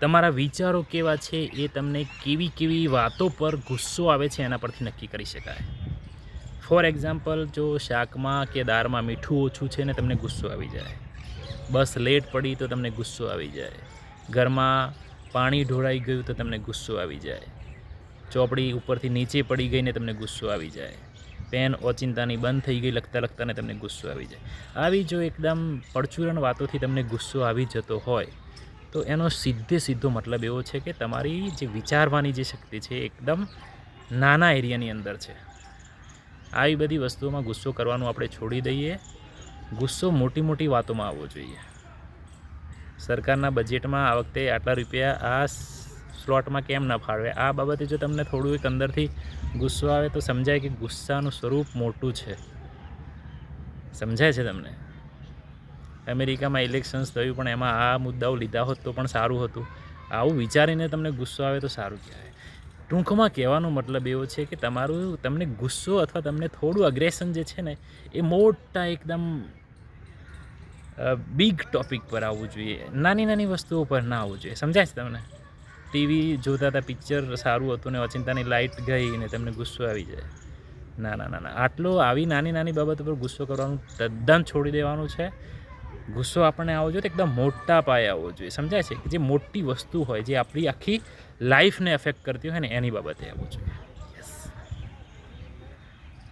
તમારા વિચારો કેવા છે એ તમને કેવી વાતો પર ગુસ્સો આવે છે એના પરથી નક્કી કરી શકાય. ફોર એક્ઝામ્પલ, જો શાકમાં કે દાળમાં મીઠું ઓછું છે ને તમને ગુસ્સો આવી જાય, બસ લેટ પડી તો તમને ગુસ્સો આવી જાય, ઘરમાં પાણી ઢોળાઈ ગયું તો તમને ગુસ્સો આવી જાય, ચોપડી ઉપરથી નીચે પડી ગઈને તમને ગુસ્સો આવી જાય, પેન ઓચિંતાની બંધ થઈ ગઈ લખતા લખતાને તમને ગુસ્સો આવી જાય. આવી જો એકદમ પરચુરણ વાતોથી તમને ગુસ્સો આવી જતો હોય તો એનો સીધો મતલબ એવો છે કે તમારી જે વિચારવાની જે શક્તિ છે એકદમ નાના એરિયાની અંદર છે. આવી બધી વસ્તુઓમાં ગુસ્સો કરવાનું આપણે છોડી દઈએ. ગુસ્સો મોટી વાતોમાં આવવો જોઈએ. સરકારના બજેટમાં આ વખતે આટલા રૂપિયા આ સ્લોટમાં કેમ ન ફાળવે, આ બાબતે જો તમને થોડું એક અંદરથી ગુસ્સો આવે તો સમજાય કે ગુસ્સાનું સ્વરૂપ મોટું છે. સમજાય છે તમને? અમેરિકામાં ઇલેક્શન્સ થયું પણ એમાં આ મુદ્દાઓ લીધા હોત તો પણ સારું હતું. આવું વિચારીને તમને ગુસ્સો આવે તો સારું કહેવાય. ટૂંકમાં કહેવાનો મતલબ એવો છે કે તમને ગુસ્સો અથવા તમને થોડું અગ્રેશન જે છે ને એ મોટા એકદમ બિગ ટોપિક પર આવવું જોઈએ, નાની વસ્તુઓ પર ના આવવું જોઈએ. સમજાય છે તમને? ટીવી જોતા હતા, પિક્ચર સારું હતું ને અચિંતાની લાઇટ ગઈ ને તમને ગુસ્સો આવી જાય. ના, આવી નાની બાબતો પર ગુસ્સો કરવાનું તદ્દન છોડી દેવાનું છે. ગુસ્સો આપણને આવવો જોઈએ તો એકદમ મોટા પાયે આવવો જોઈએ. સમજાય છે? કે જે મોટી વસ્તુ હોય, જે આપણી આખી લાઈફને અફેક્ટ કરતી હોય ને એની બાબતે આવવું જોઈએ.